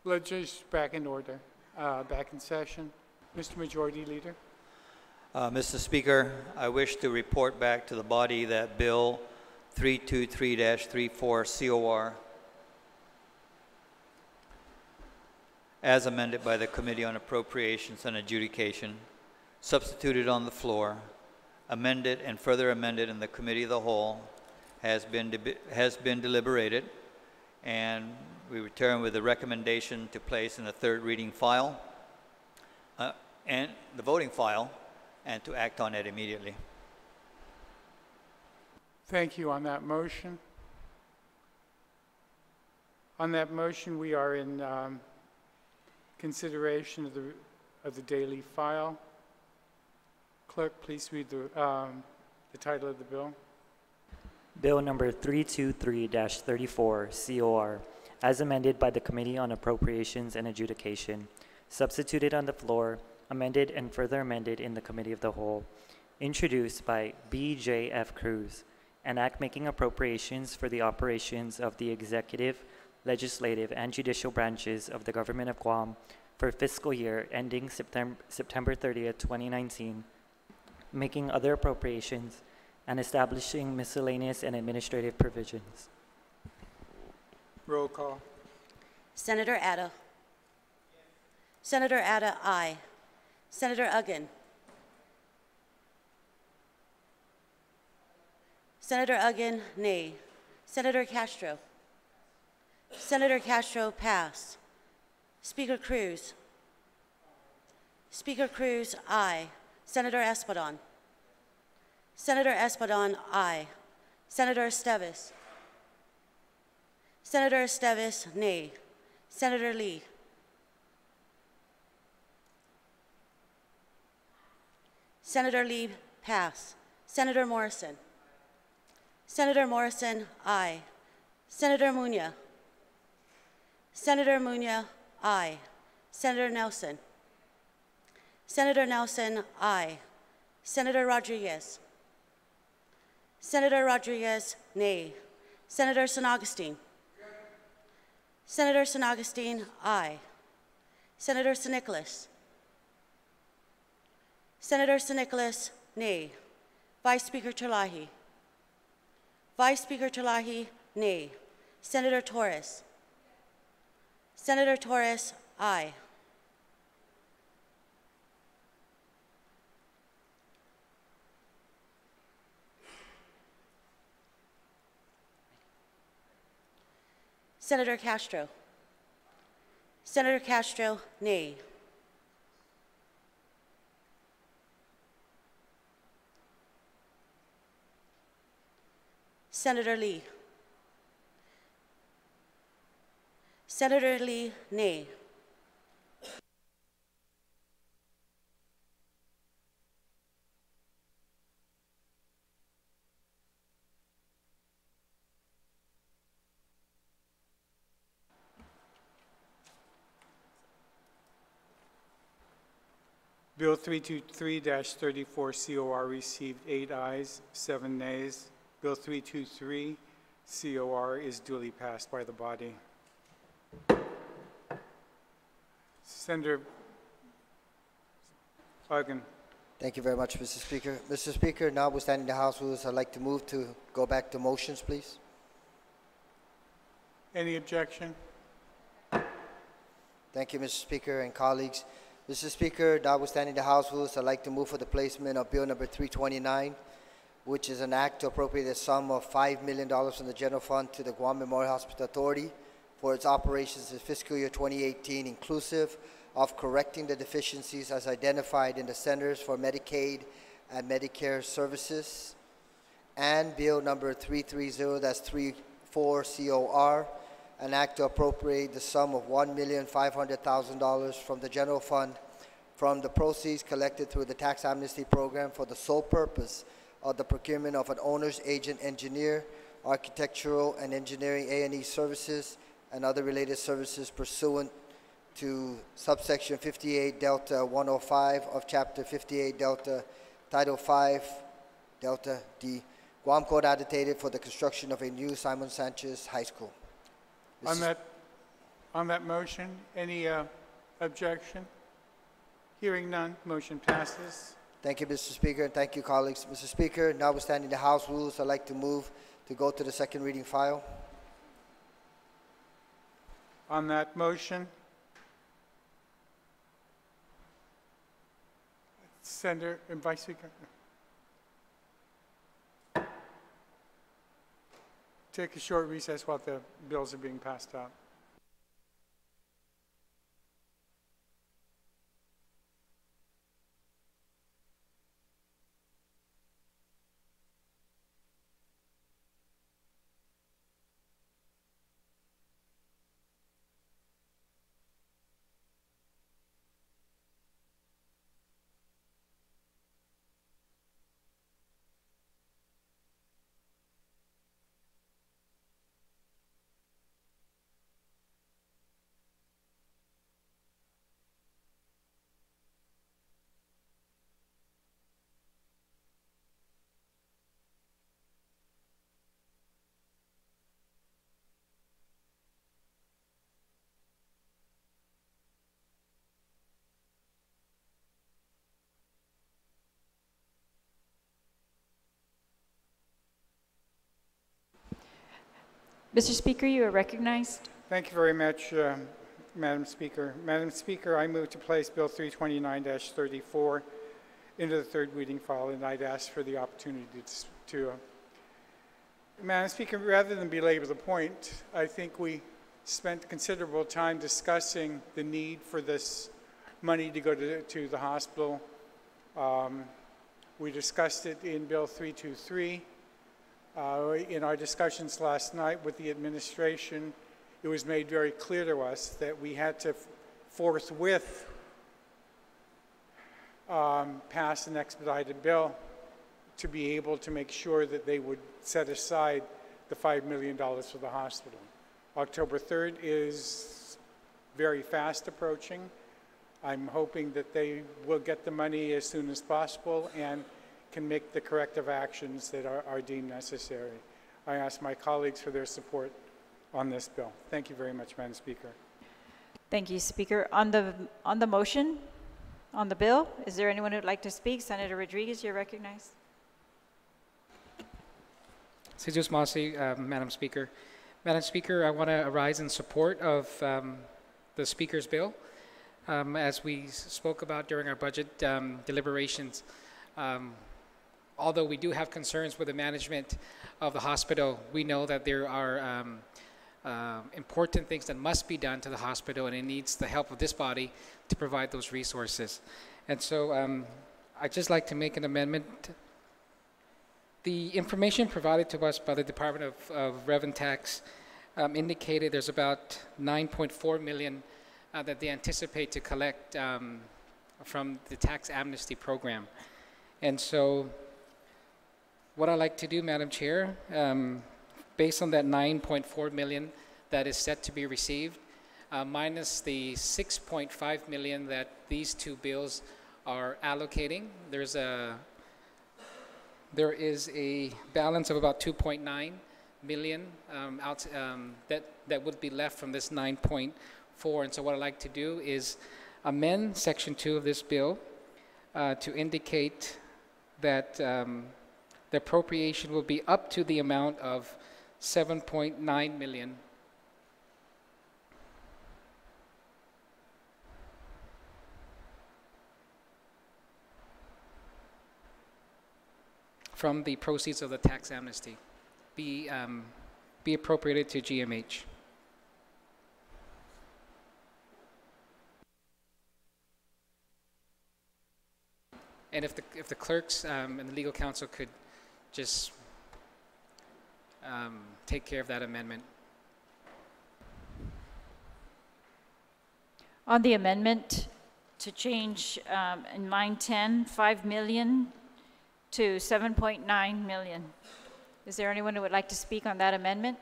Legislature back in order, back in session. Mr. Majority Leader. Mr. Speaker, I wish to report back to the body that Bill 323-34 COR, as amended by the Committee on Appropriations and Adjudication, substituted on the floor, amended and further amended in the Committee of the Whole, has been deliberated, and we return with a recommendation to place in the third reading file and the voting file, and to act on it immediately. Thank you on that motion. On that motion, we are in consideration of the daily file. Clerk, please read the title of the bill. Bill number 323-34 COR, as amended by the Committee on Appropriations and Adjudication, substituted on the floor, amended and further amended in the Committee of the Whole, introduced by B.J.F. Cruz, an act making appropriations for the operations of the executive, legislative, and judicial branches of the Government of Guam for fiscal year ending September 30th, 2019, making other appropriations, and establishing miscellaneous and administrative provisions. Roll call. Senator Atta. Senator Atta, aye. Senator Uggan. Senator Uggan, nay. Senator Castro. Senator Castro, pass. Speaker Cruz. Speaker Cruz, aye. Senator Espadon. Senator Espadon, aye. Senator Esteves. Senator Esteves, nay. Senator Lee. Senator Lee, pass. Senator Morrison. Senator Morrison, aye. Senator Muña. Senator Muña, aye. Senator Nelson. Senator Nelson, aye. Senator Rodriguez. Senator Rodriguez, nay. Senator San Augustine. Senator San Augustine, aye. Senator San Nicolas. Senator San Nicolas, nay. Vice Speaker Terlahi. Vice Speaker Terlahi, nay. Senator Torres. Senator Torres, aye. Senator Castro. Senator Castro, nay. Senator Lee. Senator Lee, nay. Bill 323-34 COR received 8 ayes, 7 nays. Bill 323 COR is duly passed by the body. Senator Uggan. Thank you very much, Mr. Speaker. Mr. Speaker, notwithstanding the House rules, I'd like to move to go back to motions, please. Any objection? Thank you, Mr. Speaker and colleagues. Mr. Speaker, notwithstanding the House rules, I'd like to move for the placement of Bill number 329, which is an act to appropriate a sum of $5 million from the general fund to the Guam Memorial Hospital Authority for its operations in fiscal year 2018, inclusive of correcting the deficiencies as identified in the Centers for Medicaid and Medicare Services, and Bill number 330-34 COR, an act to appropriate the sum of $1,500,000 from the general fund from the proceeds collected through the tax amnesty program for the sole purpose of the procurement of an owner's agent engineer, architectural and engineering A&E services, and other related services pursuant to subsection 58 Delta 105 of Chapter 58 Delta Title 5 Delta D Guam Code annotated for the construction of a new Simon Sanchez High School. On that motion, any objection? Hearing none, motion passes. Thank you, Mr. Speaker, and thank you, colleagues. Mr. Speaker, notwithstanding the House rules, I'd like to move to go to the second reading file. On that motion, Senator and Vice Speaker. Take a short recess while the bills are being passed out. Mr. Speaker, you are recognized. Thank you very much, Madam Speaker. Madam Speaker, I move to place Bill 329-34 into the third reading file, and I'd ask for the opportunity to Madam Speaker, rather than belabor the point, I think we spent considerable time discussing the need for this money to go to the hospital. We discussed it in Bill 323. In our discussions last night with the administration, it was made very clear to us that we had to forthwith pass an expedited bill to be able to make sure that they would set aside the $5 million for the hospital. October 3rd is very fast approaching. I'm hoping that they will get the money as soon as possible and can make the corrective actions that are deemed necessary. I ask my colleagues for their support on this bill. Thank you very much, Madam Speaker. Thank you, Speaker. On the motion, on the bill, is there anyone who'd like to speak? Senator Rodriguez, you're recognized. Jesus Masi, Madam Speaker. Madam Speaker, I want to arise in support of the Speaker's bill. As we spoke about during our budget deliberations, although we do have concerns with the management of the hospital, we know that there are important things that must be done to the hospital, and it needs the help of this body to provide those resources. And so I'd just like to make an amendment. The information provided to us by the Department of Rev and Tax indicated there's about $9.4 million that they anticipate to collect from the tax amnesty program. And so what I'd like to do, Madam Chair, based on that $9.4 million that is set to be received, minus the $6.5 million that these two bills are allocating, there is a balance of about $2.9 million that would be left from this 9.4. And so what I'd like to do is amend Section 2 of this bill to indicate that the appropriation will be up to the amount of $7.9 million. From the proceeds of the tax amnesty be appropriated to GMH. And if the clerks and the legal counsel could just take care of that amendment. On the amendment to change in line 10, $5 million to $7.9 million. Is there anyone who would like to speak on that amendment?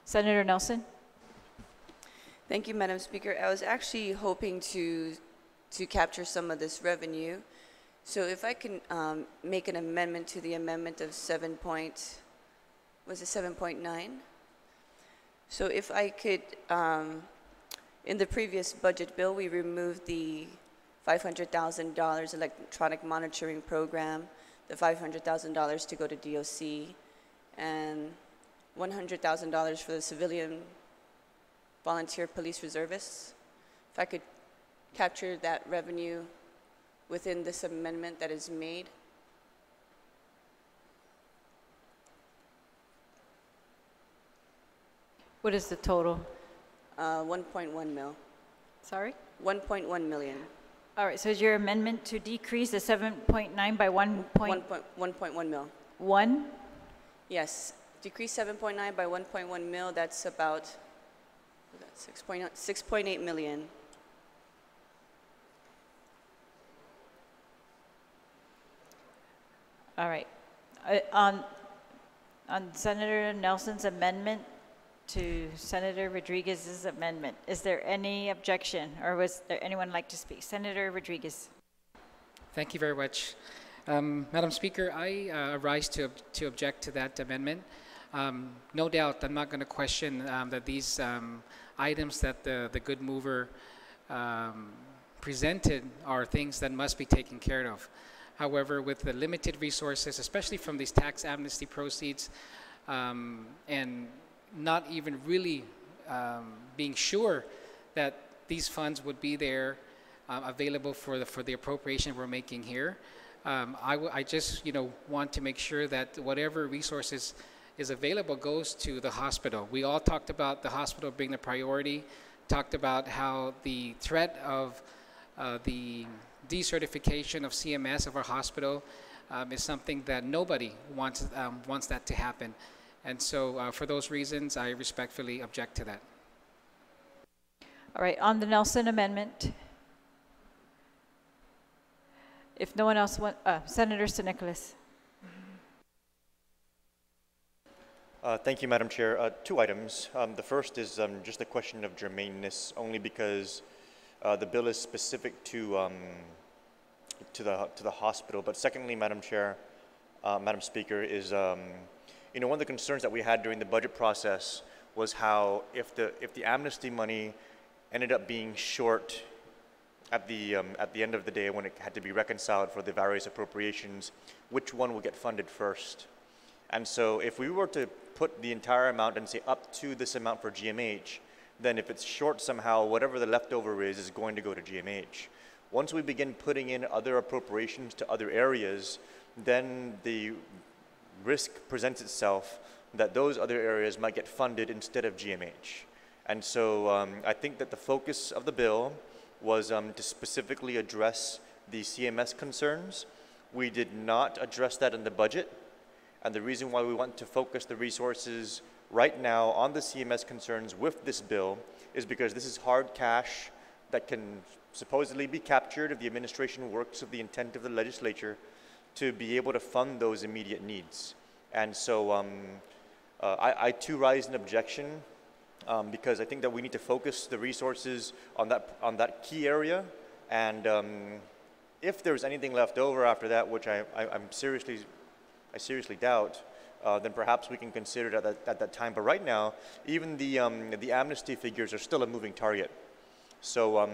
Senator Nelson. Thank you, Madam Speaker. I was actually hoping to capture some of this revenue. So if I can make an amendment to the amendment of 7.9? So if I could, in the previous budget bill, we removed the $500,000 electronic monitoring program, the $500,000 to go to DOC, and $100,000 for the civilian volunteer police reservists. If I could capture that revenue within this amendment that is made. What is the total? 1.1 mil. Sorry? 1.1 million. All right, so is your amendment to decrease the 7.9 by 1.1 mil. 1? Yes, decrease 7.9 by 1.1 mil, that's about 6.8 million. All right. On Senator Nelson's amendment to Senator Rodriguez's amendment, is there any objection, or was there anyone like to speak? Senator Rodriguez. Thank you very much. Madam Speaker, I rise to object to that amendment. No doubt, I'm not going to question that these items that the good mover presented are things that must be taken care of. However, with the limited resources, especially from these tax amnesty proceeds, and not even really being sure that these funds would be there available for the appropriation we're making here, I just want to make sure that whatever resources is available goes to the hospital. We all talked about the hospital being the priority, talked about how the threat of the decertification of CMS of our hospital is something that nobody wants that to happen. And so for those reasons, I respectfully object to that. All right, on the Nelson amendment, if no one else wants, Senator Nicholas. Thank you, Madam Chair. Two items. The first is just a question of germaneness, only because the bill is specific to the hospital. But secondly, Madam Chair, Madam Speaker, is one of the concerns that we had during the budget process was how if the amnesty money ended up being short at the end of the day when it had to be reconciled for the various appropriations, which one will get funded first? And so if we were to put the entire amount and say up to this amount for GMH, then if it's short somehow, whatever the leftover is going to go to GMH. Once we begin putting in other appropriations to other areas, then the risk presents itself that those other areas might get funded instead of GMH. And so I think that the focus of the bill was to specifically address the CMS concerns. We did not address that in the budget. And the reason why we want to focus the resources right now on the CMS concerns with this bill is because this is hard cash that can supposedly be captured if the administration works with the intent of the legislature to be able to fund those immediate needs. And so I too rise an objection because I think that we need to focus the resources on that key area. And if there's anything left over after that, which I seriously doubt, then perhaps we can consider it at that time. But right now, even the amnesty figures are still a moving target. So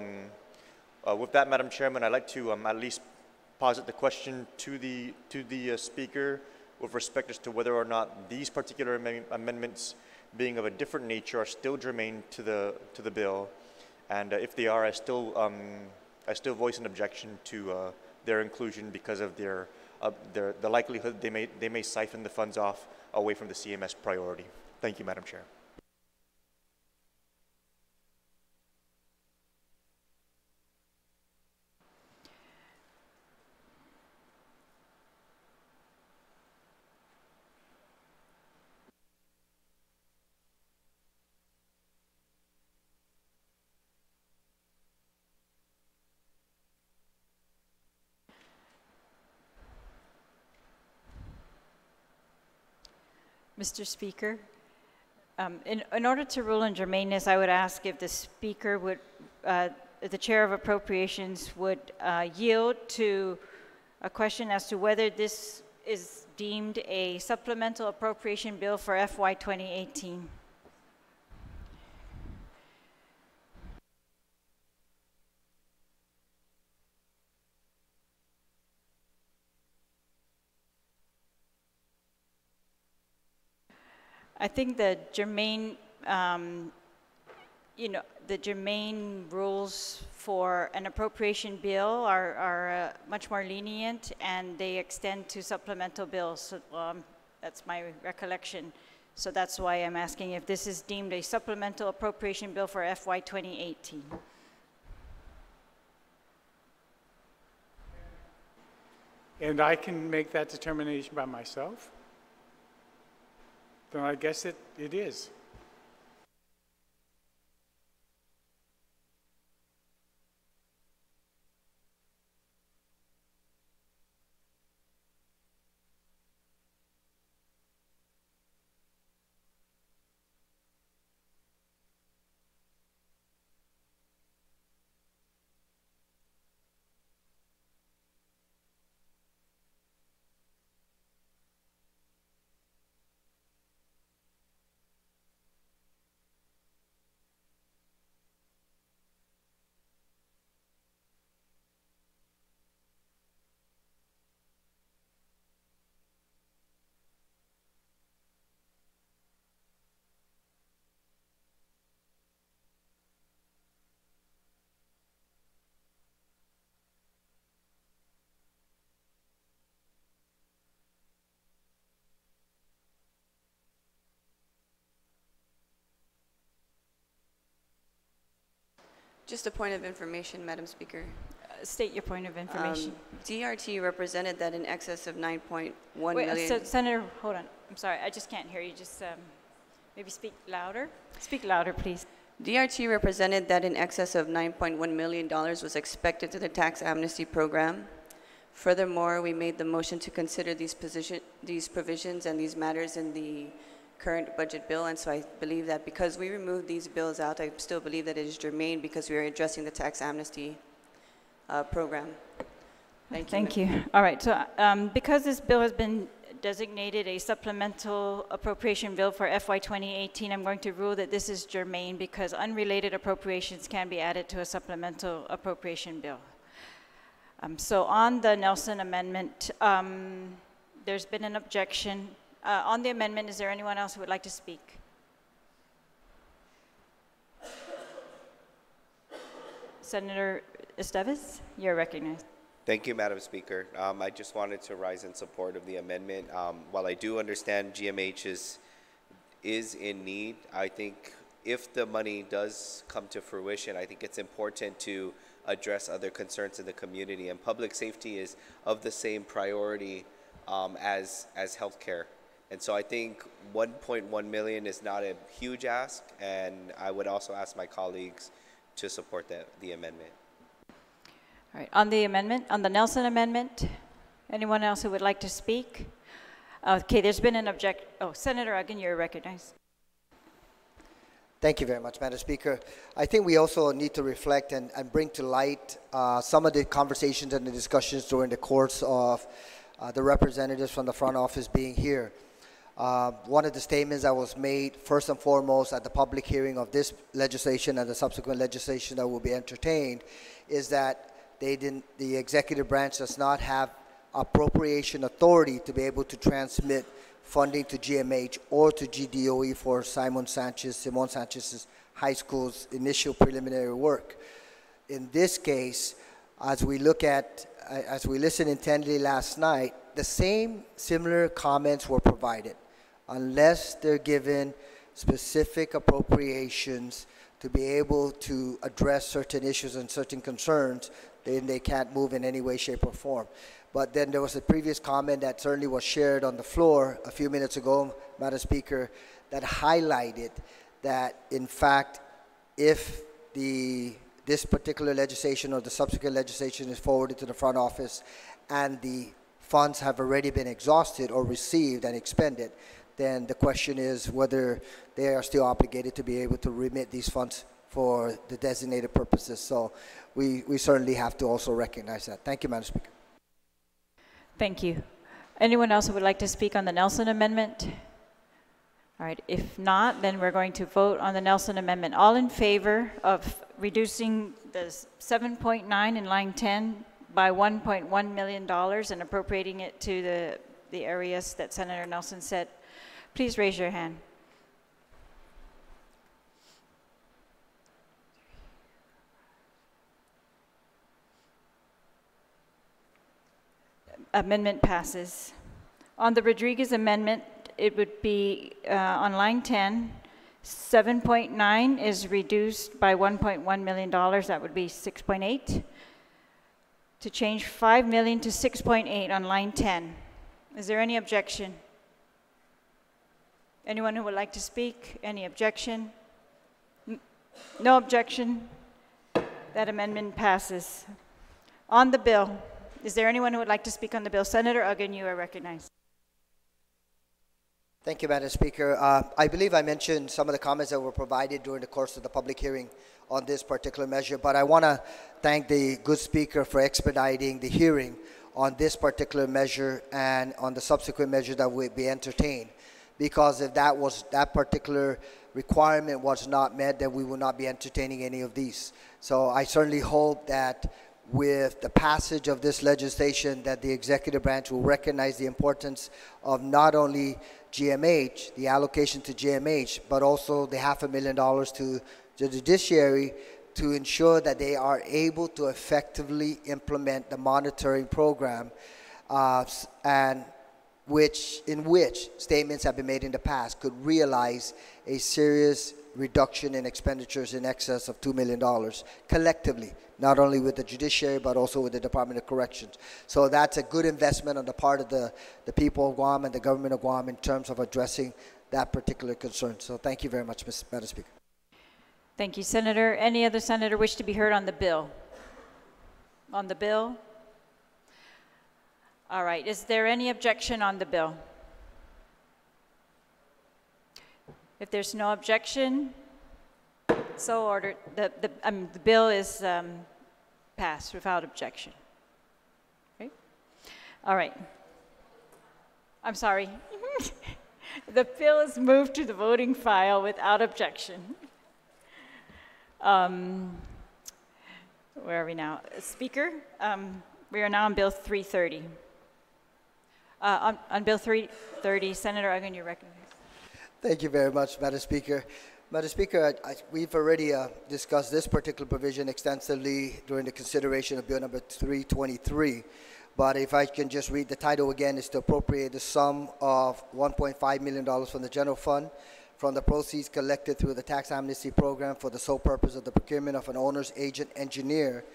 with that, Madam Chairman, I'd like to at least posit the question to the Speaker with respect as to whether or not these particular amendments, being of a different nature, are still germane to the bill, and if they are, I still voice an objection to their inclusion because of the likelihood they may siphon the funds off away from the CMS priority. Thank you, Madam Chair. Mr. Speaker, in order to rule in germaneness, I would ask if the Speaker would, the Chair of Appropriations would yield to a question as to whether this is deemed a supplemental appropriation bill for FY 2018. I think the germane, the germane rules for an appropriation bill are much more lenient, and they extend to supplemental bills. So, that's my recollection. So that's why I'm asking if this is deemed a supplemental appropriation bill for FY 2018. And I can make that determination by myself? Then I guess it is. Just a point of information, Madam Speaker. State your point of information. DRT represented that in excess of 9.1 Wait, million. so Senator, hold on. I'm sorry, I just can't hear you. Just maybe speak louder. Speak louder, please. DRT represented that in excess of $9.1 million was expected to the tax amnesty program. Furthermore, we made the motion to consider these provisions and these matters in the current budget bill, and so I believe that because we removed these bills out, I still believe that it is germane because we are addressing the tax amnesty program. Thank you. All right, so because this bill has been designated a supplemental appropriation bill for FY 2018, I'm going to rule that this is germane because unrelated appropriations can be added to a supplemental appropriation bill. So on the Nelson amendment, there's been an objection. On the amendment, is there anyone else who would like to speak? Senator Esteves, you're recognized. Thank you, Madam Speaker. I just wanted to rise in support of the amendment. While I do understand GMH is in need, I think if the money does come to fruition, I think it's important to address other concerns in the community, and public safety is of the same priority as healthcare. And so I think 1.1 million is not a huge ask, and I would also ask my colleagues to support the amendment. All right, on the amendment, on the Nelson amendment, anyone else who would like to speak? Okay, there's been an Senator Uggan, you're recognized. Thank you very much, Madam Speaker. I think we also need to reflect and bring to light some of the conversations and the discussions during the course of the representatives from the front office being here. One of the statements that was made first and foremost at the public hearing of this legislation and the subsequent legislation that will be entertained is that the executive branch does not have appropriation authority to be able to transmit funding to GMH or to GDOE for Simon Sanchez's high school's initial preliminary work. In this case, as we listened intently last night, the same similar comments were provided. Unless they're given specific appropriations to be able to address certain issues and certain concerns, then they can't move in any way, shape, or form. But then there was a previous comment that certainly was shared on the floor a few minutes ago, Madam Speaker, that highlighted that, in fact, if this particular legislation or the subsequent legislation is forwarded to the front office and the funds have already been exhausted or received and expended, then the question is whether they are still obligated to be able to remit these funds for the designated purposes. So we certainly have to also recognize that. Thank you, Madam Speaker. Thank you. Anyone else who would like to speak on the Nelson amendment? All right, if not, then we're going to vote on the Nelson amendment. All in favor of reducing the 7.9 in line 10 by $1.1 million and appropriating it to the areas that Senator Nelson said, please raise your hand. Amendment passes. On the Rodriguez amendment, it would be on line 10, 7.9 is reduced by $1.1 million. That would be 6.8. To change 5 million to 6.8 on line 10. Is there any objection? Anyone who would like to speak? Any objection? No objection. That amendment passes. On the bill, is there anyone who would like to speak on the bill? Senator Uggan, you are recognized. Thank you, Madam Speaker. I believe I mentioned some of the comments that were provided during the course of the public hearing on this particular measure, but I want to thank the good speaker for expediting the hearing on this particular measure and on the subsequent measures that will be entertained, because if that particular requirement was not met, then we will not be entertaining any of these. So I certainly hope that with the passage of this legislation that the executive branch will recognize the importance of not only GMH, the allocation to GMH, but also the $500,000 to the judiciary to ensure that they are able to effectively implement the monitoring program, and in which statements have been made in the past could realize a serious reduction in expenditures in excess of $2 million collectively, not only with the judiciary, but also with the Department of Corrections. So that's a good investment on the part of the people of Guam and the government of Guam in terms of addressing that particular concern. So thank you very much, Madam Speaker. Thank you, Senator. Any other senator wish to be heard on the bill? On the bill? All right. Is there any objection on the bill? If there's no objection, so ordered. The bill is passed without objection. Okay? All right. I'm sorry. The bill is moved to the voting file without objection. Where are we now? Speaker, we are now on Bill 330. On Bill 330, Senator Uggan, you're recognized. Thank you very much, Madam Speaker. Madam Speaker, we've already discussed this particular provision extensively during the consideration of Bill number 323. But if I can just read the title again, it's to appropriate the sum of $1.5 million from the general fund from the proceeds collected through the tax amnesty program for the sole purpose of the procurement of an owner's agent engineer,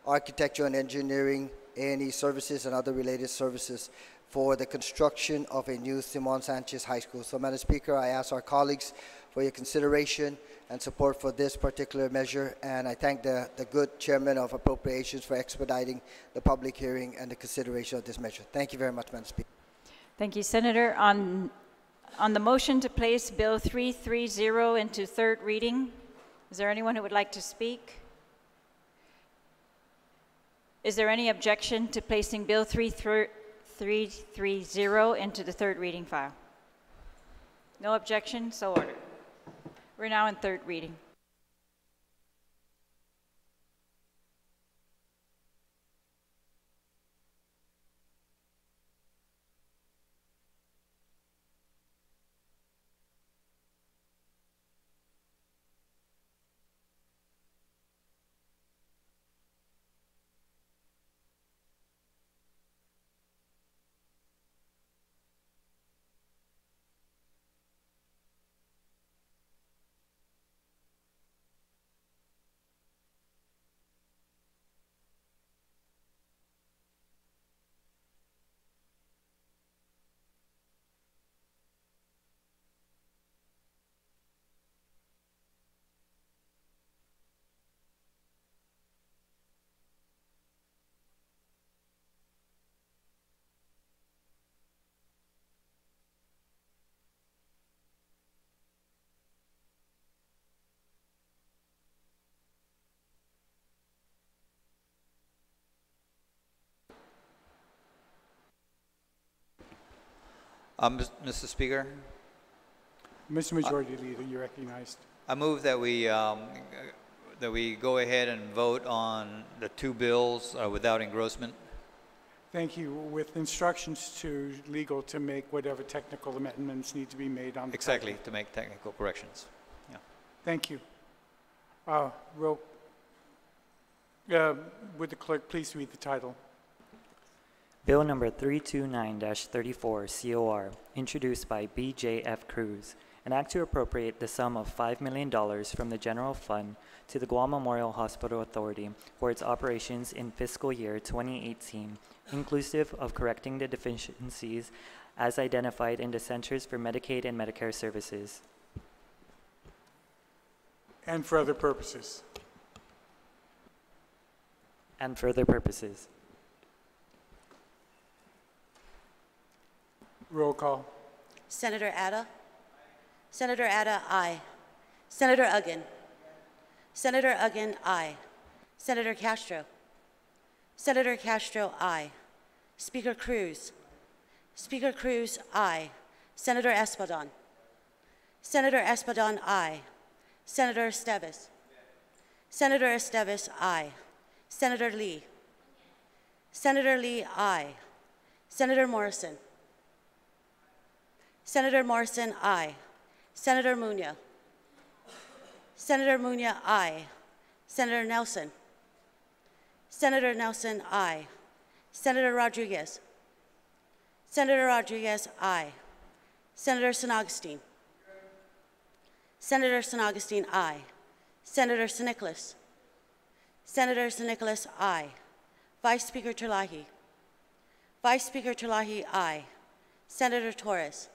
architecture and engineering, A&E services, and other related services for the construction of a new Simon Sanchez High School. So, Madam Speaker, I ask our colleagues for your consideration and support for this particular measure, and I thank the good Chairman of Appropriations for expediting the public hearing and the consideration of this measure. Thank you very much, Madam Speaker. Thank you, Senator. On the motion to place Bill 330 into third reading, is there anyone who would like to speak? Is there any objection to placing Bill 330 into the third reading file? No objection, so ordered. We're now in third reading. Mr. Speaker, Mr. Majority Leader, you're recognized. I move that we go ahead and vote on the two bills without engrossment. Thank you. With instructions to legal to make whatever technical amendments need to be made on the Exactly, title. to make technical corrections. Yeah. Thank you. Would the clerk please read the title? Bill number 329-34 COR, introduced by B.J.F. Cruz, an act to appropriate the sum of $5 million from the general fund to the Guam Memorial Hospital Authority for its operations in fiscal year 2018, inclusive of correcting the deficiencies as identified in the Centers for Medicaid and Medicare Services. And for other purposes. And for other purposes. Roll call. Senator Atta? Senator Atta, aye. Senator Uggan? Senator Uggan, aye. Senator Castro? Senator Castro, aye. Speaker Cruz? Speaker Cruz, aye. Senator Espadon? Senator Espadon, aye. Senator Esteves? Senator Esteves, aye. Senator Lee? Senator Lee, aye. Senator Morrison? Senator Morrison, aye. Senator Muñoz? Senator Muñoz, aye. Senator Nelson? Senator Nelson, aye. Senator Rodriguez? Senator Rodriguez, aye. Senator San Augustine? Senator San Augustine, aye. Senator San Nicolas? Senator San Nicolas, aye. Vice Speaker Terlahi? Vice Speaker Terlahi, aye. Senator Torres?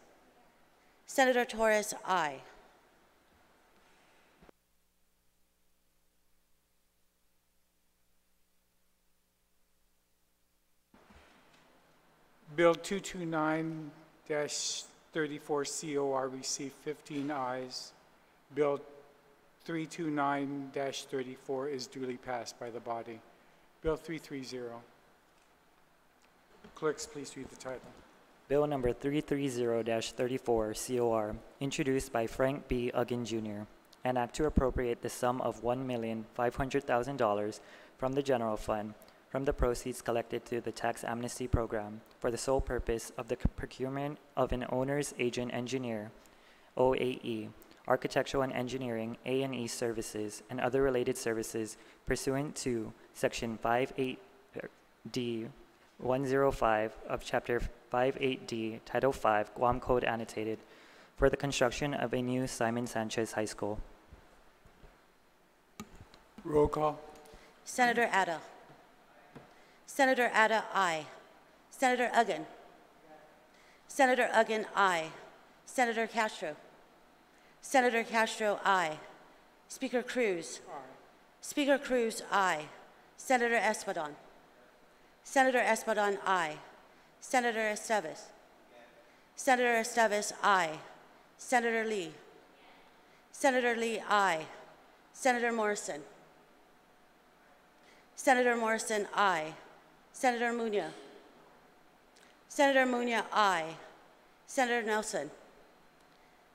Senator Torres, aye. Bill 229-34 COR received 15 ayes. Bill 329-34 is duly passed by the body. Bill 330. Clerks, please read the title. Bill number 330-34 COR, introduced by Frank B. Uggan Jr., an act to appropriate the sum of $1,500,000 from the general fund from the proceeds collected through the tax amnesty program for the sole purpose of the procurement of an owner's agent engineer, OAE, architectural and engineering, A&E services, and other related services pursuant to Section 58D 105 of Chapter 58D, Title 5, Guam Code Annotated, for the construction of a new Simon Sanchez High School. Roll call. Senator Atta? Senator Atta, aye. Senator Uggan? Senator Uggan, aye. Senator Castro? Senator Castro, aye. Speaker Cruz? Aye. Speaker Cruz, aye. Senator Espadon? Senator Espadon, aye. Senator Esteves? Senator Esteves, aye. Senator Lee? Senator Lee, aye. Senator Morrison? Senator Morrison, aye. Senator Muñoz? Senator Muñoz, aye. Senator Nelson?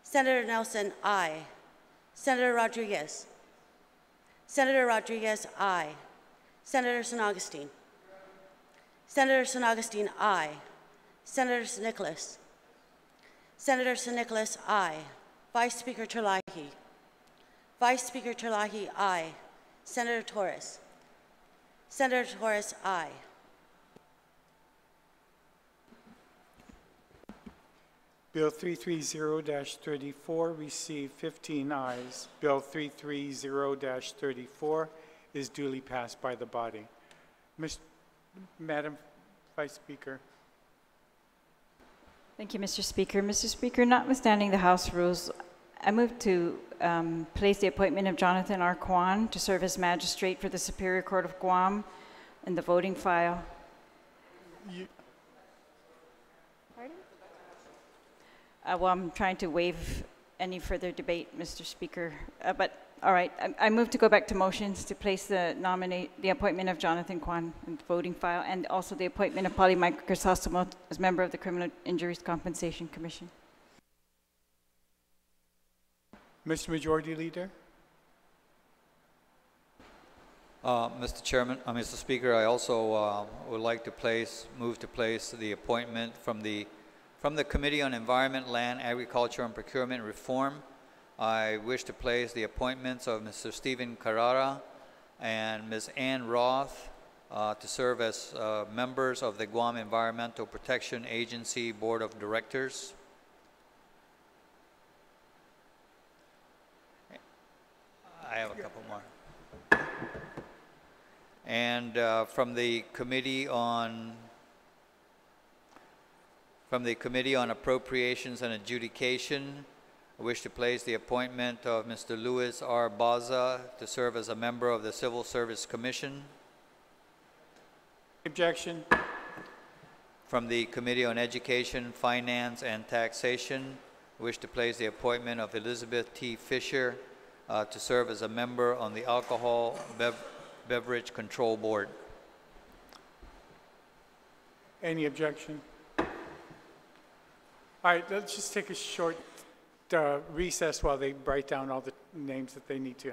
Senator Nelson, aye. Senator Rodriguez? Senator Rodriguez, aye. Senator San Augustine? Senator San Augustine, aye. Senator San Nicolas? Senator San Nicolas, aye. Vice Speaker Terlahi? Vice Speaker Terlahi, aye. Senator Torres? Senator Torres, aye. Bill 330-34 received 15 ayes. Bill 330-34 is duly passed by the body. Madam Vice Speaker. Thank you, Mr. Speaker. Mr. Speaker, notwithstanding the House rules, I move to place the appointment of Jonathan R. Kwan to serve as magistrate for the Superior Court of Guam in the voting file. Well, I'm trying to waive any further debate, Mr. Speaker. But all right, I move to go back to motions to place the appointment of Jonathan Kwan in the voting file, and also the appointment of Polly Michael Crisostomo as member of the Criminal Injuries Compensation Commission. Mr. Majority Leader. Mr. Chairman, Mr. Speaker, I also would like to move to place the appointment from the Committee on Environment, Land, Agriculture, and Procurement Reform. I wish to place the appointments of Mr. Stephen Carrara and Ms. Ann Roth to serve as members of the Guam Environmental Protection Agency Board of Directors. I have a couple more. And from the Committee on Appropriations and Adjudication, I wish to place the appointment of Mr. Louis R. Baza to serve as a member of the Civil Service Commission. Objection. From the Committee on Education, Finance, and Taxation, I wish to place the appointment of Elizabeth T. Fisher to serve as a member on the Alcohol Beverage Control Board. Any objection? All right, let's just take a short recess while they write down all the names that they need to.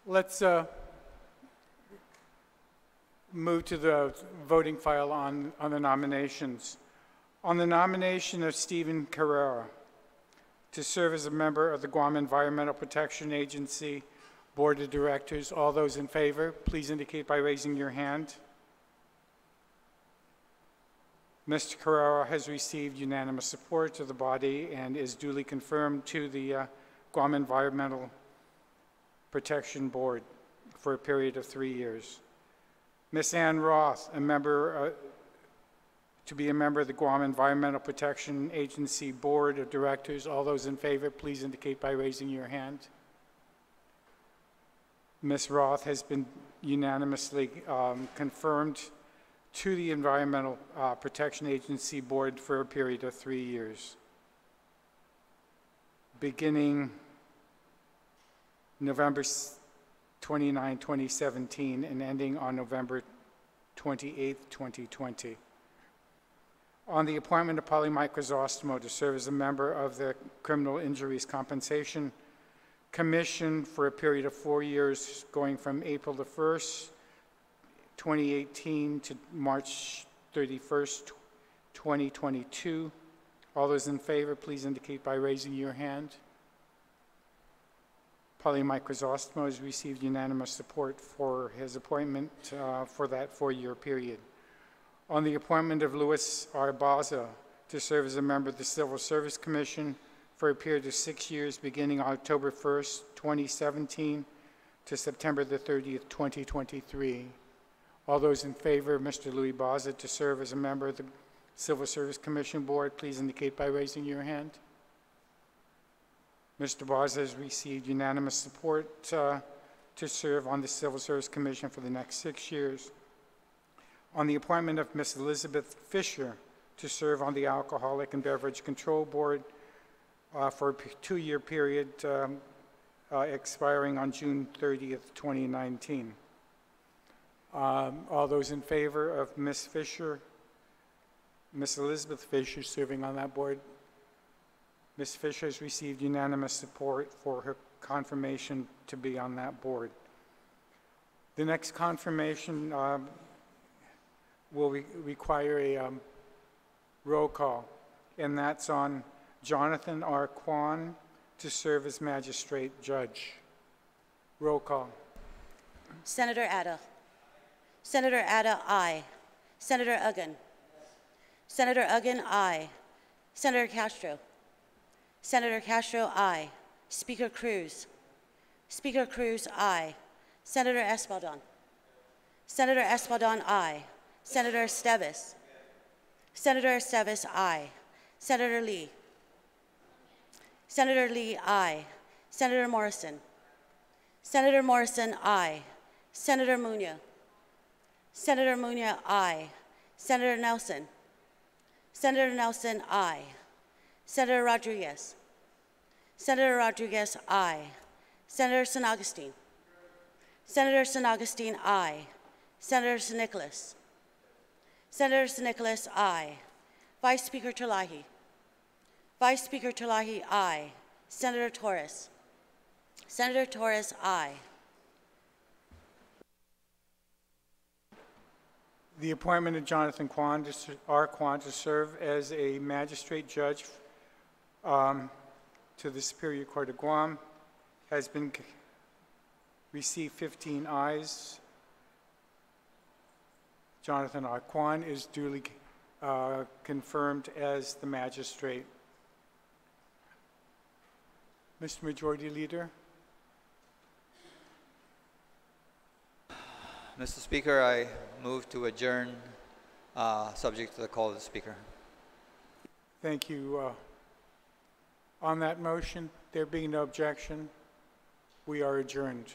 Let's move to the voting file on the nominations. On the nomination of Stephen Carrera to serve as a member of the Guam Environmental Protection Agency Board of Directors, all those in favor, please indicate by raising your hand. Mr. Carrera has received unanimous support of the body and is duly confirmed to the Guam Environmental Protection Board for a period of 3 years. Ms. Ann Roth, to be a member of the Guam Environmental Protection Agency Board of Directors. All those in favor, please indicate by raising your hand. Ms. Roth has been unanimously confirmed to the Environmental Protection Agency Board for a period of 3 years, beginning November 29, 2017, and ending on November 28, 2020. On the appointment of Polly Mike Crisostomo to serve as a member of the Criminal Injuries Compensation Commission for a period of 4 years, going from April the 1st, 2018 to March 31st, 2022. All those in favor, please indicate by raising your hand. Polly Mike Crisostomo has received unanimous support for his appointment for that 4-year period. On the appointment of Louis R. Baza to serve as a member of the Civil Service Commission for a period of 6 years, beginning October 1st, 2017 to September the 30th, 2023. All those in favor of Mr. Louis Baza to serve as a member of the Civil Service Commission Board, please indicate by raising your hand. Mr. Baza has received unanimous support to serve on the Civil Service Commission for the next 6 years. On the appointment of Ms. Elizabeth Fisher to serve on the Alcoholic and Beverage Control Board for a 2-year period expiring on June 30th, 2019. All those in favor of Ms. Fisher, Ms. Elizabeth Fisher serving on that board? Ms. Fisher has received unanimous support for her confirmation to be on that board. The next confirmation will require a roll call, and that's on Jonathan R. Kwan to serve as magistrate judge. Roll call. Senator Atta. Senator Atta, aye. Senator Uggan. Senator Uggan, aye. Senator Castro. Senator Castro, aye. Speaker Cruz. Speaker Cruz, aye. Senator Espaldon. Senator Espaldon, aye. Senator Esteves. Senator Esteves, aye. Senator Lee. Senator Lee, aye. Senator Morrison. Senator Morrison, aye. Senator Muñoz. Senator Muñoz, aye. Senator Nelson. Senator Nelson, aye. Senator Rodriguez. Senator Rodriguez, aye. Senator San Augustine. Senator San Augustine, aye. Senator San Nicolas. Senator San Nicolas, aye. Vice Speaker Terlahi. Vice Speaker Terlahi, aye. Senator Torres. Senator Torres, aye. The appointment of Jonathan Kwan R. Kwan to serve as a magistrate judge to the Superior Court of Guam has been received 15 ayes. Jonathan R. Kwan is duly confirmed as the magistrate. Mr. Majority Leader. Mr. Speaker, I move to adjourn, subject to the call of the Speaker. Thank you. On that motion, there being no objection, we are adjourned.